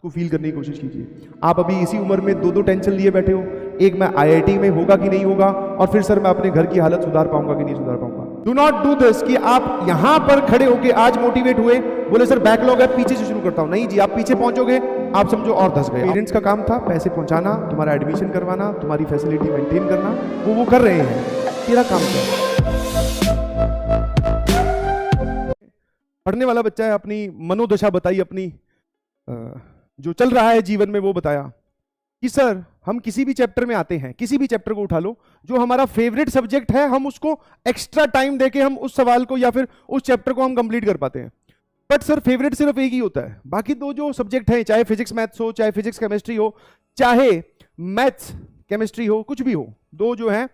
को फील करने की कोशिश कीजिए। आप अभी इसी उम्र में दो टेंशन लिए बैठे हो, एक मैं आईआईटी में होगा कि नहीं होगा, और फिर सर मैं अपने घर की हालत सुधार पाऊंगा कि नहीं सुधार पाऊंगा। डू नॉट डू दिस कि आप यहां पर खड़े होके आज मोटिवेट हुए, बोले सर बैकलॉग है पीछे से शुरू करता हूं। नहीं जी, आप पीछे पहुंचोगे आप समझो और धस गए। पेरेंट्स का काम था पैसे पहुंचाना, तुम्हारा एडमिशन करवाना, तुम्हारी फैसिलिटी मेंटेन करना, वो कर रहे हैं। तेरा काम क्या है? पढ़ने वाला बच्चा है, अपनी मनोदशा बताई, अपनी जो चल रहा है जीवन में वो बताया कि सर हम किसी भी चैप्टर में आते हैं, किसी भी चैप्टर को उठा लो, जो हमारा फेवरेट सब्जेक्ट है हम उसको एक्स्ट्रा टाइम देके हम उस सवाल को या फिर उस चैप्टर को हम कंप्लीट कर पाते हैं। बट सर फेवरेट सिर्फ एक ही होता है, बाकी दो जो सब्जेक्ट हैं, चाहे फिजिक्स मैथ्स हो, चाहे फिजिक्स केमिस्ट्री हो, चाहे मैथ्स केमिस्ट्री हो, कुछ भी हो, दो जो है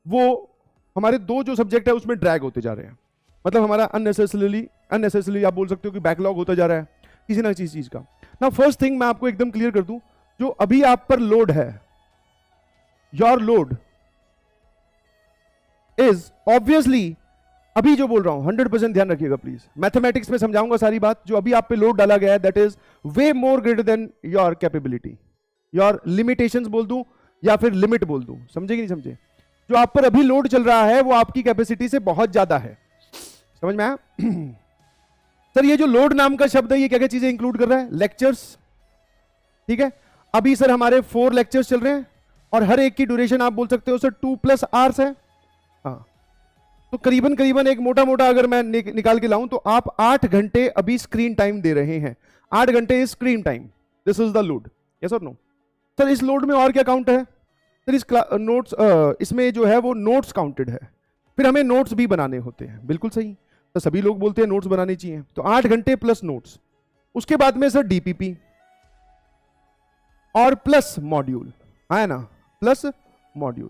वो हमारे दो जो सब्जेक्ट है उसमें ड्रैग होते जा रहे हैं। मतलब हमारा अननेसेसरली आप बोल सकते हो कि बैकलॉग होता जा रहा है किसी ना किसी चीज का। ना फर्स्ट थिंग मैं आपको एकदम क्लियर कर दूं, जो अभी आप पर लोड है, योर लोड इज ऑब्वियसली, अभी जो बोल रहा हूं 100% ध्यान रखिएगा प्लीज, मैथमेटिक्स में समझाऊंगा सारी बात, जो अभी आप पे लोड डाला गया है that is way more greater than your capability, your limitations बोल दूं या फिर लिमिट बोल दूं, समझे कि नहीं समझे? जो आप पर अभी लोड चल रहा है वो आपकी कैपेसिटी से बहुत ज्यादा है, समझ में आया? सर ये जो लोड नाम का शब्द है ये क्या क्या चीजें इंक्लूड कर रहा है? लेक्चर्स, ठीक है। अभी सर हमारे 4 लेक्चर्स चल रहे हैं और हर एक की ड्यूरेशन आप बोल सकते हो सर 2+ आवर्स है। हाँ, तो करीबन करीबन एक मोटा मोटा अगर मैं निकाल के लाऊं तो आप 8 घंटे अभी स्क्रीन टाइम दे रहे हैं। 8 घंटे screen time, this is the load, yes और नो? सर इस लोड में और क्या काउंट है? सर इस नोट्स, इसमें जो है वो नोट्स काउंटेड है, फिर हमें नोट्स भी बनाने होते हैं, बिल्कुल सही। तो सभी लोग बोलते हैं नोट्स बनाने चाहिए, तो 8 घंटे प्लस नोट्स, उसके बाद में सर डीपीपी और प्लस मॉड्यूल, है ना, प्लस मॉड्यूल।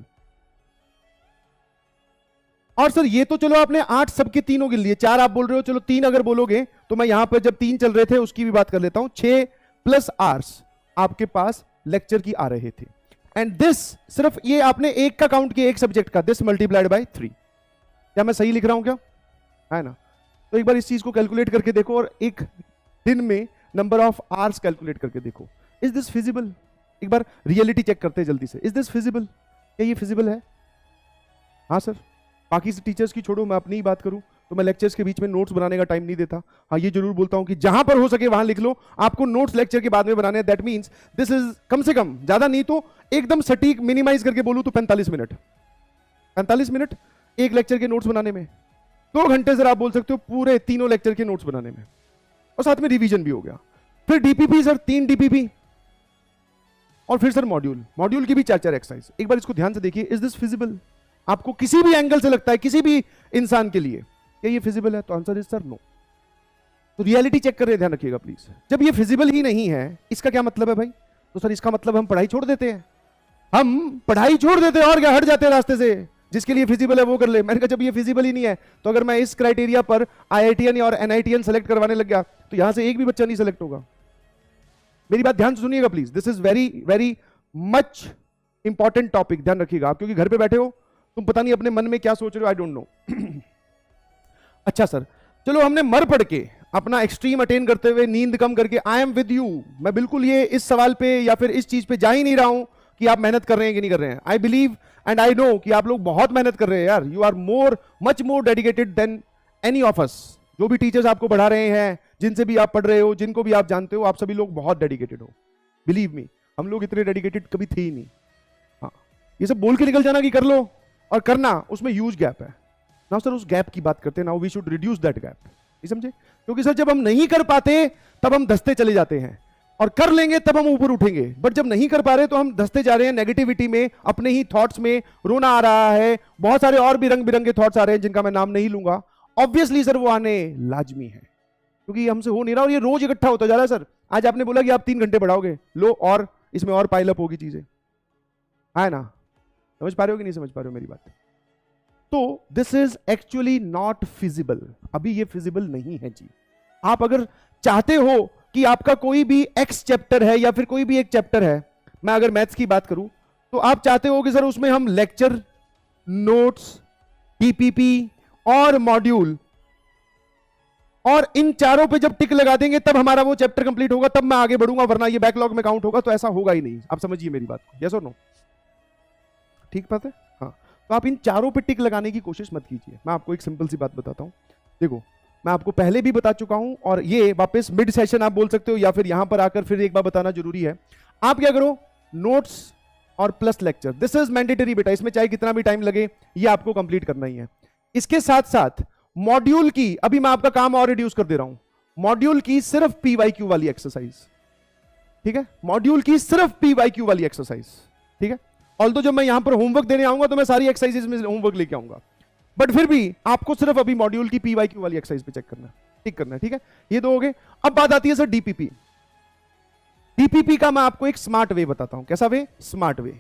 और सर ये तो चलो आपने 8 सबके तीनों के लिए, 4 आप बोल रहे हो, चलो 3 अगर बोलोगे तो मैं यहां पर जब 3 चल रहे थे उसकी भी बात कर लेता हूं, 6+ आवर्स आपके पास लेक्चर की आ रहे थे। एंड दिस सिर्फ ये आपने एक का काउंट किया, एक सब्जेक्ट का, दिस मल्टीप्लाइड बाय 3। क्या मैं सही लिख रहा हूं क्या? है ना? तो एक बार इस चीज को कैलकुलेट करके देखो और एक दिन में नंबर ऑफ आवर्स कैलकुलेट करके देखो, इज दिस फिजिबल? एक बार रियलिटी चेक करते हैं जल्दी से, इज दिस फिजिबल? क्या ये फिजिबल है? हाँ सर। बाकी से टीचर्स की छोड़ो, मैं अपनी ही बात करूं तो मैं लेक्चर्स के बीच में नोट्स बनाने का टाइम नहीं देता। हाँ ये जरूर बोलता हूं कि जहां पर हो सके वहां लिख लो, आपको नोट्स लेक्चर के बाद में बनाने हैं। That means this is come से कम, ज्यादा नहीं तो एकदम सटीक मिनिमाइज करके बोलूं तो 45 मिनट, 45 मिनट एक लेक्चर के नोट्स बनाने में, 2 घंटे सर आप बोल सकते हो पूरे तीनों लेक्चर के नोट्स बनाने में, और साथ में रिवीजन भी हो गया। फिर डीपीपी सर 3 डीपीपी, और फिर सर मॉड्यूल की भी 4 एक्सरसाइज। एक बार इसको ध्यान से देखिए, इज दिस फिजिबल? आपको किसी भी एंगल से लगता है, किसी भी इंसान के लिए क्या ये फिजिबल है? तो आंसर इज सर नो। तो रियलिटी चेक कर रहे, ध्यान रखिएगा प्लीज। जब ये फिजिबल ही नहीं है, इसका क्या मतलब है भाई? तो सर इसका मतलब हम पढ़ाई छोड़ देते हैं, हम पढ़ाई छोड़ देते हैं और क्या, हट जाते हैं रास्ते से, जिसके लिए फिजिबल है वो कर ले। मैंने कहा जब ये फिजिबल ही नहीं है तो अगर मैं इस क्राइटेरिया पर आईआईटीएन और एनआईटीएन सेलेक्ट करवाने लग गया तो यहां से एक भी बच्चा नहीं सेलेक्ट होगा। मेरी बात ध्यान से सुनिएगा please, this is very very much important topic, ध्यान रखिएगा आप, क्योंकि घर पे बैठे हो तुम पता नहीं अपने मन में क्या सोच रहे हो, आई डोंट नो। अच्छा सर चलो, हमने मर पड़ के अपना एक्सट्रीम अटेन करते हुए, नींद कम करके, आई एम विद यू, मैं बिल्कुल ये इस सवाल पे या फिर इस चीज पे जा ही नहीं रहा हूं कि आप मेहनत कर रहे हैं कि नहीं कर रहे हैं। I believe and I know कि आप लोग बहुत मेहनत कर रहे हैं यार, you are much more dedicated than any of us. जो भी टीचर्स आपको पढ़ा रहे हैं, जिनसे भी आप पढ़ रहे हो, जिनको भी आप जानते हो, आप सभी लोग बहुत डेडिकेटेड हो, बिलीव मी। हम लोग इतने डेडिकेटेड कभी थे ही नहीं। हाँ, ये सब बोल के निकल जाना कि कर लो और करना, उसमें ह्यूज गैप है ना सर। उस गैप की बात करते हैं, now we should reduce that gap, समझे? क्योंकि सर जब हम नहीं कर पाते तब हम धसते चले जाते हैं, और कर लेंगे तब हम ऊपर उठेंगे। बट जब नहीं कर पा रहे तो हम धसते जा रहे हैं नेगेटिविटी में, अपने ही थॉट्स में, रोना आ रहा है, बहुत सारे और भी रंग बिरंगे थॉट्स आ रहे हैं जिनका मैं नाम नहीं लूंगा। ऑब्वियसली सर वो आने लाजमी है, क्योंकि हमसे हो नहीं रहा और ये रोज इकट्ठा होता जा रहा है। सर आज आपने बोला कि आप 3 घंटे पढ़ाओगे, लो और इसमें और पाइल अप होगी चीजें, है ना? समझ पा रहे हो कि नहीं समझ पा रहे हो मेरी बात? तो this is actually not feasible, अभी ये फिजिबल नहीं है जी। आप अगर चाहते हो कि आपका कोई भी एक्स चैप्टर है या फिर कोई भी एक चैप्टर है, मैं अगर मैथ्स की बात करूं तो आप चाहते हो कि सर उसमें हम लेक्चर, नोट्स, डीपीपी और मॉड्यूल और इन चारों पे जब टिक लगा देंगे तब हमारा वो चैप्टर कंप्लीट होगा, तब मैं आगे बढ़ूंगा, वरना ये बैकलॉग में काउंट होगा, तो ऐसा होगा ही नहीं। आप समझिए मेरी बात को, यस और नो? ठीक बात है। हाँ, तो आप इन चारों पे टिक लगाने की कोशिश मत कीजिए। मैं आपको एक सिंपल सी बात बताता हूं। देखो, मैं आपको पहले भी बता चुका हूं, और ये वापस मिड सेशन आप बोल सकते हो, या फिर यहां पर आकर फिर एक बार बताना जरूरी है। आप क्या करो, नोट्स और plus lecture, this is mandatory बेटा, इसमें चाहे कितना भी टाइम लगे ये आपको कंप्लीट करना ही है। इसके साथ साथ मॉड्यूल की, अभी मैं आपका काम और रिड्यूस कर दे रहा हूं, मॉड्यूल की सिर्फ पीवाईक्यू वाली एक्सरसाइज, ठीक है? मॉड्यूल की सिर्फ पीवाईक्यू वाली एक्सरसाइज, ठीक है? ऑल्दो जब मैं यहां पर होमवर्क देने आऊंगा तो मैं सारी एक्सरसाइजेज में होमवर्क लेके आऊंगा, बट फिर भी आपको सिर्फ अभी मॉड्यूल की पीवाईक्यू वाली एक्सरसाइज पे चेक करना, टिक करना है, ठीक है? ये दो हो गए। अब बात आती है सर डीपीपी। डीपीपी का मैं आपको एक स्मार्ट वे बताता हूं। कैसा वे? Smart way.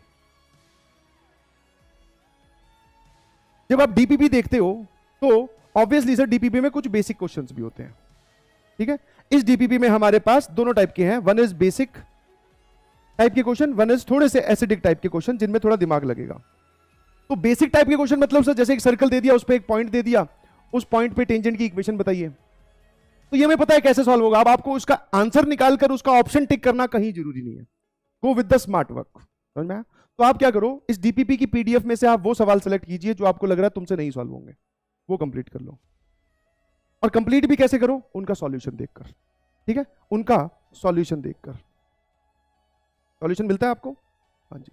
जब आप डीपीपी देखते हो तो ऑब्वियसली सर डीपीपी में कुछ बेसिक क्वेश्चंस भी होते हैं, ठीक है? इस डीपीपी में हमारे पास दोनों टाइप के हैं, वन इज बेसिक टाइप के क्वेश्चन, वन इज थोड़े से एसिडिक टाइप के क्वेश्चन जिनमें थोड़ा दिमाग लगेगा। तो बेसिक टाइप के क्वेश्चन मतलब सर जैसे एक सर्कल दे दिया, उस पर एक पॉइंट दे दिया, उस पॉइंट पे टेंजेंट की इक्वेशन बताइए, तो ये हमें पता है कैसे सॉल्व होगा। अब आपको उसका आंसर निकालकर उसका ऑप्शन टिक करना कहीं जरूरी नहीं है। Go with the smart work, समझ में आया? तो आप क्या करो, इस डीपीपी की पीडीएफ में से आप वो सवाल सेलेक्ट कीजिए जो आपको लग रहा है तुमसे नहीं सॉल्व होंगे, वो कंप्लीट कर लो। और कंप्लीट भी कैसे करो? उनका सॉल्यूशन देखकर, ठीक है? उनका सॉल्यूशन देखकर सॉल्यूशन मिलता है आपको। हाँ जी,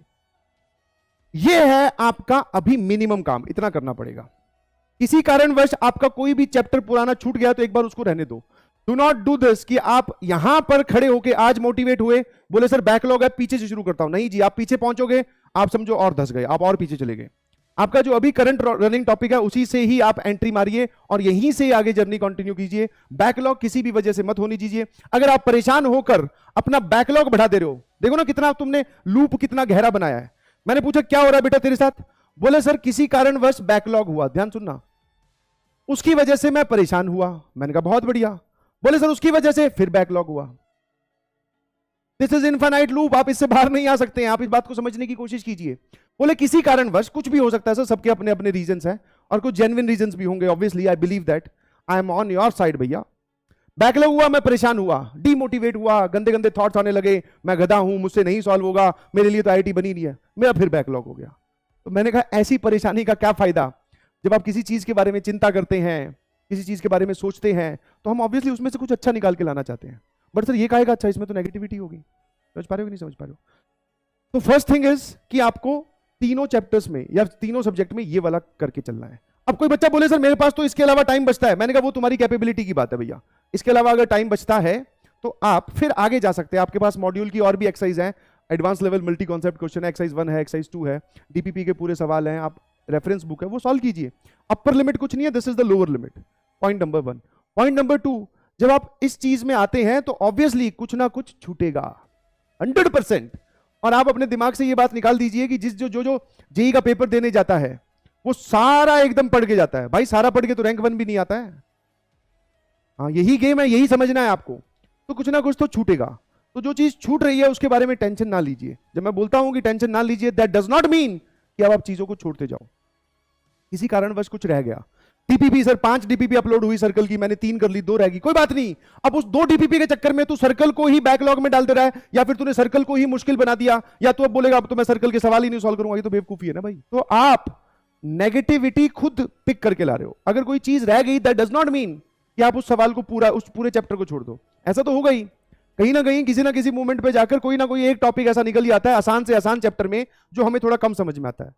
ये है आपका अभी मिनिमम काम, इतना करना पड़ेगा। किसी कारणवश आपका कोई भी चैप्टर पुराना छूट गया तो एक बार उसको रहने दो। डू नॉट डू दिस कि आप यहां पर खड़े होके आज मोटिवेट हुए, बोले सर बैकलॉग है पीछे से शुरू करता हूं। नहीं जी, आप पीछे पहुंचोगे, आप समझो और धस गए, आप और पीछे चले गए। आपका जो अभी करंट रनिंग टॉपिक है उसी से ही आप एंट्री मारिए और यहीं से आगे जर्नी कंटिन्यू कीजिए। बैकलॉग किसी भी वजह से मत होने दीजिए। अगर आप परेशान होकर अपना बैकलॉग बढ़ा दे रहे हो, देखो ना कितना तुमने लूप कितना गहरा बनाया है। मैंने पूछा क्या हो रहा है बेटा तेरे साथ, बोले सर किसी कारणवश बैकलॉग हुआ, ध्यान सुनना, उसकी वजह से मैं परेशान हुआ। मैंने कहा बहुत बढ़िया। बोले सर उसकी वजह से फिर बैकलॉग हुआ। दिस इज इनफाइनाइट लूप, आप इससे बाहर नहीं आ सकते हैं। आप इस बात को समझने की कोशिश कीजिए। बोले किसी कारणवश, कुछ भी हो सकता है सर, सबके अपने अपने रीजंस हैं और कुछ जेन्युइन रीजंस भी होंगे। Obviously I believe that, I am on your side भैया। बैकलॉग हुआ, मैं परेशान हुआ, डीमोटिवेट हुआ, गंदे गंदे थॉट्स आने लगे, मैं गधा हूं, मुझसे नहीं सॉल्व होगा, मेरे लिए तो आईआईटी बनी नहीं है, मेरा फिर बैकलॉग हो गया। तो मैंने कहा ऐसी परेशानी का क्या फायदा। जब आप किसी चीज के बारे में चिंता करते हैं, किसी चीज के बारे में सोचते हैं, तो हम ऑब्वियसली उसमें से कुछ अच्छा निकाल के लाना चाहते हैं। बट सर ये कहेगा अच्छा इसमें तो नेगेटिविटी होगी। समझ पा रहे हो कि नहीं समझ पा रहे हो? तो फर्स्ट थिंग इज कि आपको तीनों चैप्टर्स में या तीनों सब्जेक्ट में ये वाला करके चलना है। अब कोई बच्चा बोले सर मेरे पास तो इसके अलावा टाइम बचता है, मैंने कहा वो तुम्हारी कैपेबिलिटी की बात है भैया। इसके अलावा अगर टाइम बचता है तो आप फिर आगे जा सकते हैं। आपके पास मॉड्यूल की और भी एक्सरसाइज है, advance level multi concept question है, एक्सरसाइज 1 है, एक्सरसाइज 2 है, डीपीपी के पूरे सवाल हैं, आप रेफरेंस बुक है वो सॉल्व कीजिए। अपर लिमिट कुछ नहीं है, this is the lower limit. Point number 1। Point number 2, जब आप इस चीज में आते हैं तो ऑब्वियसली कुछ ना कुछ छूटेगा 100%। और आप अपने दिमाग से ये बात निकाल दीजिए कि जिस जो जेई का पेपर देने जाता है वो सारा एकदम पढ़ के जाता है। भाई सारा पढ़ के तो रैंक 1 भी नहीं आता है। हाँ यही गेम है, यही समझना है आपको। तो कुछ ना कुछ तो छूटेगा। तो जो चीज छूट रही है उसके बारे में टेंशन ना लीजिए। जब मैं बोलता हूं कि टेंशन ना लीजिए, दैट डज नॉट मीन कि अब आप चीजों को छोड़ते जाओ। किसी कारणवश कुछ रह गया, डीपीपी सर 5 डीपीपी अपलोड हुई सर्कल की, मैंने 3 कर ली, 2 रह गई, कोई बात नहीं। अब उस 2 डीपीपी के चक्कर में तू सर्कल को ही बैकलॉग में डाल दे रहा है, या फिर तूने सर्कल को ही मुश्किल बना दिया, या तू अब बोलेगा अब तो मैं सर्कल के सवाल ही नहीं सॉल्व करूंगा। ये तो बेवकूफी है ना भाई। तो आप नेगेटिविटी खुद पिक करके ला रहे हो। अगर कोई चीज रह गई दैट डज नॉट मीन कि आप उस सवाल को पूरा, उस पूरे चैप्टर को छोड़ दो। ऐसा तो होगा ही, कहीं ना कहीं किसी ना किसी मोमेंट पे जाकर कोई ना कोई एक टॉपिक ऐसा निकल ही आता है आसान से आसान चैप्टर में जो हमें थोड़ा कम समझ में आता है।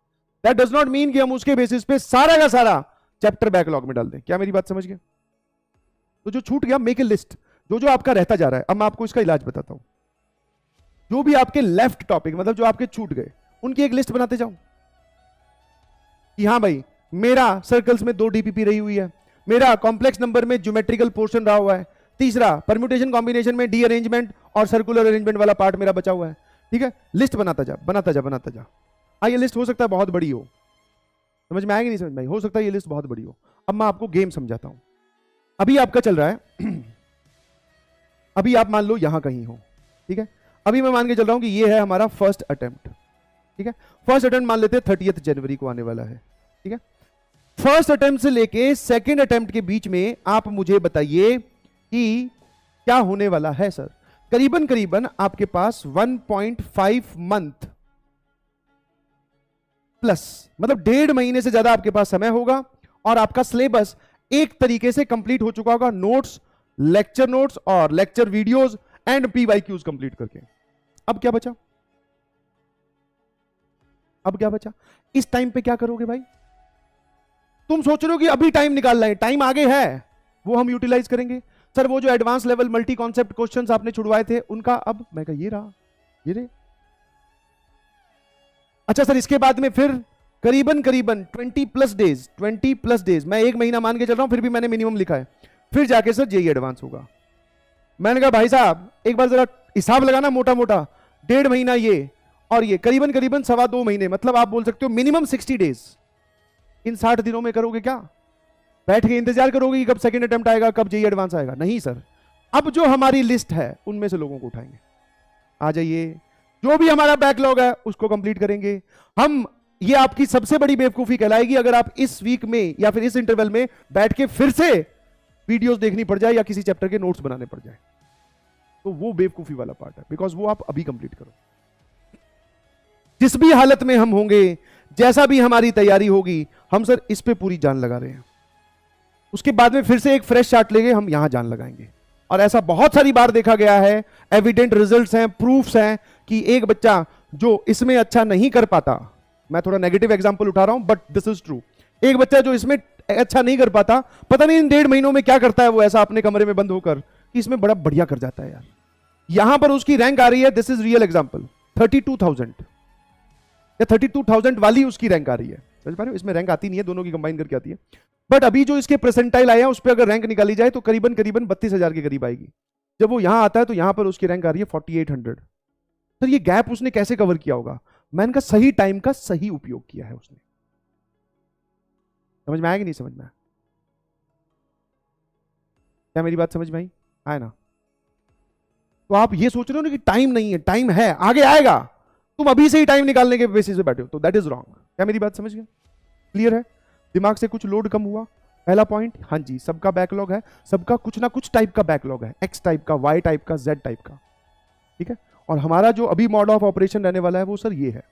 दैट डज नॉट मीन कि हम उसके बेसिस पे सारा का सारा चैप्टर बैकलॉग में डाल दें। क्या मेरी बात समझ गए? तो जो छूट गया मेक ए लिस्ट, जो जो आपका रहता जा रहा है। अब मैं आपको इसका इलाज बताता हूं। जो भी आपके लेफ्ट टॉपिक, मतलब जो आपके छूट गए, उनकी एक लिस्ट बनाते जाओ कि हाँ भाई मेरा सर्कल्स में 2 डीपीपी रही हुई है, मेरा कॉम्प्लेक्स नंबर में ज्योमेट्रिकल पोर्शन रहा हुआ है, तीसरा परम्यूटेशन कॉम्बिनेशन में डी अरेंजमेंट और सर्कुलर अरेंजमेंट वाला पार्ट मेरा बचा हुआ है। ठीक है, लिस्ट बनाता जा बनाता जा बनाता जा। हाँ ये लिस्ट हो सकता है बहुत बड़ी हो, समझ में आएगी नहीं समझ में, हो सकता है ये लिस्ट बहुत बड़ी हो। अब मैं आपको गेम समझाता हूं। अभी आपका चल रहा है अभी आप मान लो यहां कहीं हो, ठीक है। अभी मैं मान के चल रहा हूं कि ये है हमारा फर्स्ट अटेम्प्ट, ठीक है। फर्स्ट अटेम्प्ट मान लेते हैं 30 जनवरी को आने वाला है, ठीक है। फर्स्ट अटेम्प्ट से लेके सेकेंड अटेम्प्ट के बीच में आप मुझे बताइए कि क्या होने वाला है सर। करीबन करीबन आपके पास 1.5 मंथ प्लस, मतलब 1.5 महीने से ज्यादा आपके पास समय होगा और आपका सिलेबस एक तरीके से कंप्लीट हो चुका होगा, नोट्स, लेक्चर नोट्स और lecture videos and PYQs complete करके। अब क्या बचा? अब क्या बचा? इस टाइम पे क्या करोगे भाई? तुम सोच रहे हो कि अभी टाइम निकालना है, टाइम आगे है, वो हम यूटिलाइज करेंगे। सर वो जो advance level multi concept questions आपने छुड़वाए थे उनका, अब मैं कहा ये रहा, ये रे। अच्छा सर इसके बाद में फिर करीबन करीबन 20 प्लस डेज, मैं 1 महीना मान के चल रहा हूं, फिर भी मैंने मिनिमम लिखा है, फिर जाके सर जेई एडवांस होगा। मैंने कहा भाई साहब एक बार जरा हिसाब लगाना मोटा मोटा, 1.5 महीना ये और ये करीबन करीबन 2.25 महीने, मतलब आप बोल सकते हो मिनिमम 60 डेज। इन 60 दिनों में करोगे क्या? बैठ के इंतजार करोगे कि कब सेकंड अटेम्प्ट आएगा, कब जेई एडवांस आएगा? नहीं सर। अब जो हमारी लिस्ट है उनमें से लोगों को उठाएंगे, आ जाइए, जो भी हमारा बैकलॉग है उसको कंप्लीट करेंगे हम। ये आपकी सबसे बड़ी बेवकूफी कहलाएगी अगर आप इस वीक में या फिर इस इंटरवल में बैठ के फिर से वीडियोस देखनी पड़ जाए या किसी चैप्टर के नोट्स बनाने पड़ जाए, तो वो बेवकूफी वाला पार्ट है, बिकॉज वो आप अभी कंप्लीट करो। जिस भी हालत में हम होंगे, जैसा भी हमारी तैयारी होगी, हम सर इस पे पूरी जान लगा रहे हैं। उसके बाद में फिर से एक फ्रेश चार्ट लेके हम यहां जान लगाएंगे। और ऐसा बहुत सारी बार देखा गया है, एविडेंट रिजल्ट्स हैं, प्रूफ्स हैं कि एक बच्चा जो इसमें अच्छा नहीं कर पाता, मैं थोड़ा नेगेटिव एग्जांपल उठा रहा हूं बट दिस इज ट्रू, एक बच्चा जो इसमें अच्छा नहीं कर पाता, पता नहीं इन 1.5 महीनों में क्या करता है वो ऐसा अपने कमरे में बंद होकर कि इसमें बड़ा बढ़िया कर जाता है यार। यहां पर उसकी रैंक आ रही है, दिस इज रियल एग्जांपल, 32,000 या 32,000 वाली उसकी रैंक आ रही है, समझ पा रहे हो? इसमें रैंक आती नहीं है, दोनों की कंबाइन करके आती है। बट अभी जो इसके परसेंटाइल आए हैं उस पर अगर रैंक निकाली जाए तो करीबन करीबन 32,000 के करीब आएगी। जब वो यहां आता है तो यहां पर उसकी रैंक आ रही है 4800। सर ये गैप उसने कैसे कवर किया होगा? मैंने कहा सही टाइम का सही उपयोग किया है उसने। समझ में आया कि नहीं समझ में आया? क्या मेरी बात समझ में आई? आया ना? तो आप ये सोच रहे हो ना कि टाइम नहीं है, टाइम है, आगे आएगा, तुम अभी से ही टाइम निकालने के बेसिस पे बैठे हो, तो दैट इज रॉन्ग। क्या मेरी बात समझ गए? क्लियर है? दिमाग से कुछ लोड कम हुआ? पहला पॉइंट, हाँ जी, सबका बैकलॉग है, सबका कुछ ना कुछ टाइप का बैकलॉग है, एक्स टाइप का, वाई टाइप का, जेड टाइप का, ठीक है। और हमारा जो अभी मॉड ऑफ ऑपरेशन रहने वाला है वो सर ये है,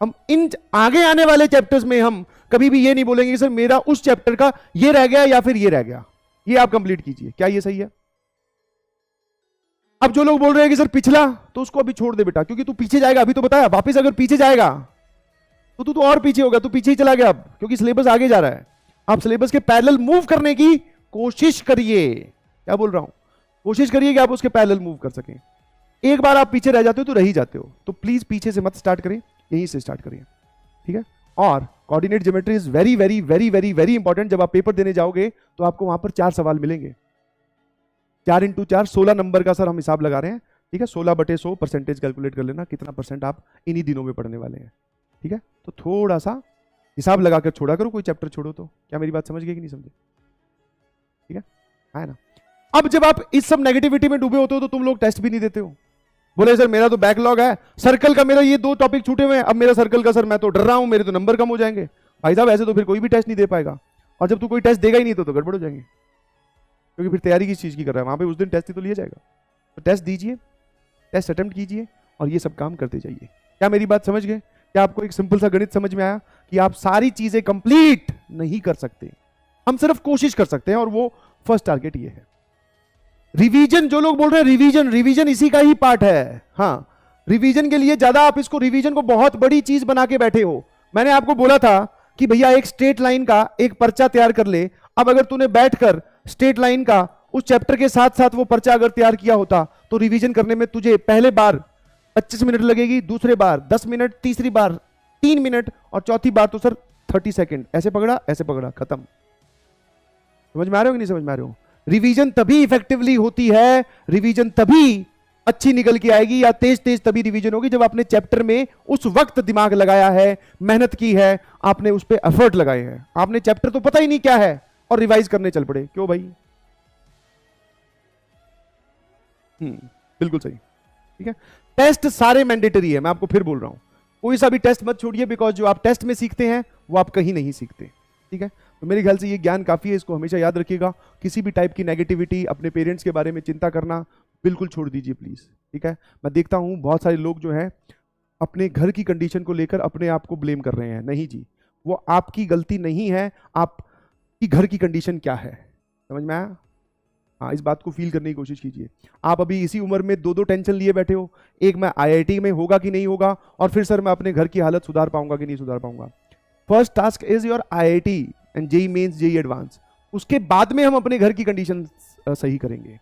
हम इन आगे आने वाले चैप्टर्स में हम कभी भी ये नहीं बोलेंगे कि सर मेरा उस चैप्टर का ये रह गया या फिर ये रह गया, ये आप कंप्लीट कीजिए। क्या ये सही है? अब जो लोग बोल रहे हैं कि सर पिछला, तो उसको अभी छोड़ दे बेटा, क्योंकि तू पीछे जाएगा, अभी तो बताया, वापस अगर पीछे जाएगा तो तू तो और पीछे होगा, तू पीछे ही चला गया अब, क्योंकि सिलेबस आगे जा रहा है। आप सिलेबस के पैरेलल मूव करने की कोशिश करिए। क्या बोल रहा हूं? कोशिश करिए कि आप उसके पैरेलल मूव कर सकें। एक बार आप पीछे रह जाते हो तो रह ही जाते हो, तो प्लीज पीछे से मत स्टार्ट करें, यहीं से स्टार्ट करिए, ठीक है। और coordinate geometry is very very very very very important. जब आप पेपर देने जाओगे तो आपको वहां पर 4 सवाल मिलेंगे, 4 × 4 16 नंबर का सर हम हिसाब लगा रहे हैं, ठीक है। 16/100 परसेंटेज कैलकुलेट कर लेना, कितना परसेंट आप इन्हीं दिनों में पढ़ने वाले हैं, ठीक है। तो थोड़ा सा हिसाब लगाकर छोड़ा करो, कोई चैप्टर छोड़ो तो। क्या मेरी बात समझ गए कि नहीं समझे? ठीक है ना? अब जब आप इस सब नेगेटिविटी में डूबे होते हो तो तुम लोग टेस्ट भी नहीं देते हो। बोले सर मेरा तो बैकलॉग है, सर्कल का मेरा ये 2 टॉपिक छूटे हुए हैं, अब मेरा सर्कल का सर मैं तो डर रहा हूं, मेरे तो नंबर कम हो जाएंगे। भाई साहब ऐसे तो फिर कोई भी टेस्ट नहीं दे पाएगा, और जब तू कोई टेस्ट देगा ही नहीं तो गड़बड़ हो जाएंगे, क्योंकि फिर तैयारी किस चीज की कर रहा है, वहां पे उस दिन टेस्ट ही तो लिया जाएगा। तो टेस्ट दीजिए, टेस्ट अटेम्प्ट कीजिए और ये सब काम करते जाइए। क्या मेरी बात समझ गए? क्या आपको एक सिंपल सा गणित समझ में आया कि आप सारी चीजें कंप्लीट नहीं कर सकते, हम सिर्फ कोशिश कर सकते हैं, और वो फर्स्ट टारगेट ये है। रिवीजन, जो लोग बोल रहे हैं रिवीजन, रिवीजन इसी का ही पार्ट है। हाँ, रिवीजन के लिए ज्यादा आप इसको रिवीजन को बहुत बड़ी चीज बना के बैठे हो। मैंने आपको बोला था कि भैया एक स्ट्रेट लाइन का एक पर्चा तैयार कर ले। अब अगर तूने बैठकर स्ट्रेट लाइन का उस चैप्टर के साथ साथ वो पर्चा अगर तैयार किया होता तो रिवीजन करने में तुझे पहले बार 25 मिनट लगेगी, दूसरे बार 10 मिनट, तीसरी बार 3 मिनट और चौथी बार तो सर 30 सेकंड। ऐसे पकड़ा, खत्म। समझ में आ रहे हो कि नहीं समझ में आ रहे हो? रिवीजन तभी इफेक्टिवली होती है, रिवीजन तभी अच्छी निकल के आएगी, या तेज तेज तभी रिवीजन होगी जब आपने चैप्टर में उस वक्त दिमाग लगाया है, मेहनत की है, आपने उस पर एफर्ट लगाए हैं। आपने चैप्टर तो पता ही नहीं क्या है और रिवाइज करने चल पड़े, क्यों भाई? बिल्कुल सही, ठीक है। टेस्ट सारे मैंडेटरी है, मैं आपको फिर बोल रहा हूं, कोई सा भी टेस्ट मत छोड़िए, बिकॉज जो आप टेस्ट में सीखते हैं वो आप कहीं नहीं सीखते, ठीक है। तो मेरे ख्याल से ये ज्ञान काफी है, इसको हमेशा याद रखिएगा। किसी भी टाइप की नेगेटिविटी, अपने पेरेंट्स के बारे में चिंता करना बिल्कुल छोड़ दीजिए प्लीज, ठीक है। मैं देखता हूं बहुत सारे लोग जो है अपने घर की कंडीशन को लेकर अपने आप को ब्लेम कर रहे हैं। नहीं जी, वो आपकी गलती नहीं है, आपकी घर की कंडीशन क्या है, समझ में आया? हाँ, इस बात को फील करने की कोशिश कीजिए। आप अभी इसी उम्र में दो दो टेंशन लिए बैठे हो, एक मैं आईआईटी में होगा कि नहीं होगा, और फिर सर मैं अपने घर की हालत सुधार पाऊंगा कि नहीं सुधार पाऊंगा। First task is your IIT and JEE mains, JEE advance. उसके बाद में हम अपने घर की कंडीशन सही करेंगे।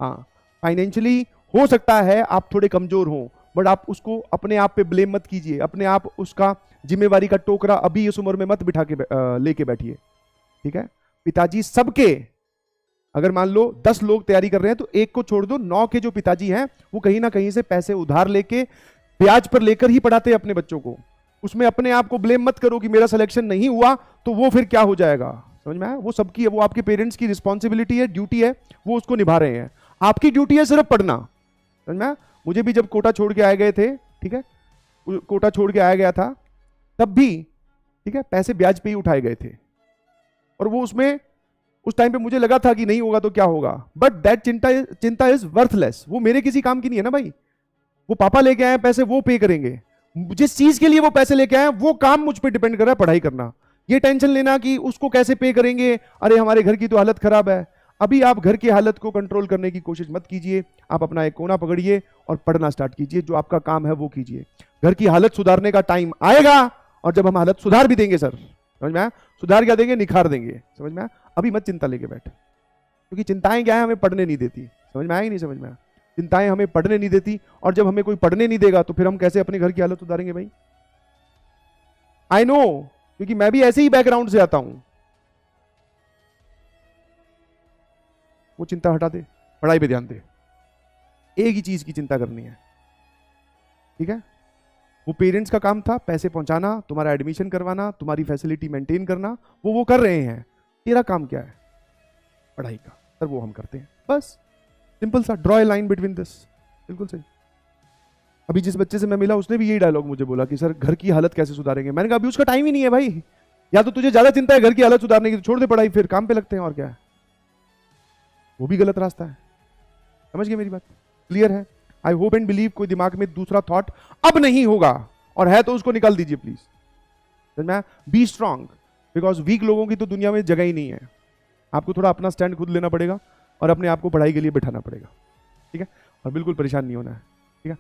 हाँ, फाइनेंशियली हो सकता है आप थोड़े कमजोर हो, बट आप उसको अपने आप पे ब्लेम मत कीजिए, अपने आप उसका जिम्मेवारी का टोकरा अभी इस उम्र में मत बिठा के लेके बैठिए, ठीक है। पिताजी सबके, अगर मान लो 10 लोग तैयारी कर रहे हैं तो एक को छोड़ दो, 9 के जो पिताजी हैं वो कहीं ना कहीं से पैसे उधार लेके ब्याज पर लेकर ही पढ़ाते हैं अपने बच्चों को। उसमें अपने आप को ब्लेम मत करो कि मेरा सिलेक्शन नहीं हुआ तो वो फिर क्या हो जाएगा, समझ में आया? वो सबकी है, वो आपके पेरेंट्स की रिस्पॉन्सिबिलिटी है, ड्यूटी है, वो उसको निभा रहे हैं। आपकी ड्यूटी है सिर्फ पढ़ना, समझ में आया? मुझे भी जब कोटा छोड़ के आए गए थे, ठीक है, कोटा छोड़ के आया गया था, तब भी ठीक है पैसे ब्याज पे ही उठाए गए थे, और वो उसमें उस टाइम पे मुझे लगा था कि नहीं होगा तो क्या होगा, बट दैट चिंता इज वर्थलेस। वो मेरे किसी काम की नहीं है ना भाई। वो पापा लेके आए पैसे, वो पे करेंगे। जिस चीज के लिए वो पैसे लेके आए वो काम मुझ पे डिपेंड कर रहा है, पढ़ाई करना। ये टेंशन लेना कि उसको कैसे पे करेंगे, अरे हमारे घर की तो हालत खराब है। अभी आप घर की हालत को कंट्रोल करने की कोशिश मत कीजिए, आप अपना एक कोना पकड़िए और पढ़ना स्टार्ट कीजिए, जो आपका काम है वो कीजिए। घर की हालत सुधारने का टाइम आएगा, और जब हम हालत सुधार भी देंगे सर, समझ में आया? सुधार क्या देंगे? निखार देंगे, समझ में आया? अभी मत चिंता लेके बैठ, क्योंकि चिंताएं क्या है, हमें पढ़ने नहीं देती। समझ में आया कि नहीं समझ में आया? चिंताएं हमें पढ़ने नहीं देती, और जब हमें कोई पढ़ने नहीं देगा तो फिर हम कैसे अपने घर की हालत सुधारेंगे भाई? आई नो, क्योंकि मैं भी ऐसे ही बैकग्राउंड से आता हूं। वो चिंता हटा दे, पढ़ाई पे ध्यान दे। एक ही चीज की चिंता करनी है, ठीक है? वो पेरेंट्स का काम था पैसे पहुंचाना, तुम्हारा एडमिशन करवाना, तुम्हारी फैसिलिटी मेंटेन करना, वो कर रहे हैं। तेरा काम क्या है? पढ़ाई का। सर वो हम करते हैं, बस सिंपल सा, draw a line between this. बिल्कुल सही। अभी जिस बच्चे से मैं मिला उसने भी यही डायलॉग मुझे बोला कि सर घर की हालत कैसे सुधारेंगे। मैंने कहा अभी उसका टाइम ही नहीं है भाई, या तो तुझे ज्यादा चिंता है घर की हालत सुधारने की तो छोड़ दे पढ़ाई, फिर काम पे लगते हैं, और क्या है? वो भी गलत रास्ता है। समझ गए मेरी बात? क्लियर है? आई होप एंड बिलीव कोई दिमाग में दूसरा थॉट अब नहीं होगा, और है तो उसको निकाल दीजिए प्लीज। समझ में? बी स्ट्रांग, बिकॉज वीक लोगों की तो दुनिया में जगह ही नहीं है। आपको थोड़ा अपना स्टैंड खुद लेना पड़ेगा और अपने आप को पढ़ाई के लिए बिठाना पड़ेगा, ठीक है? और बिल्कुल परेशान नहीं होना है, ठीक है?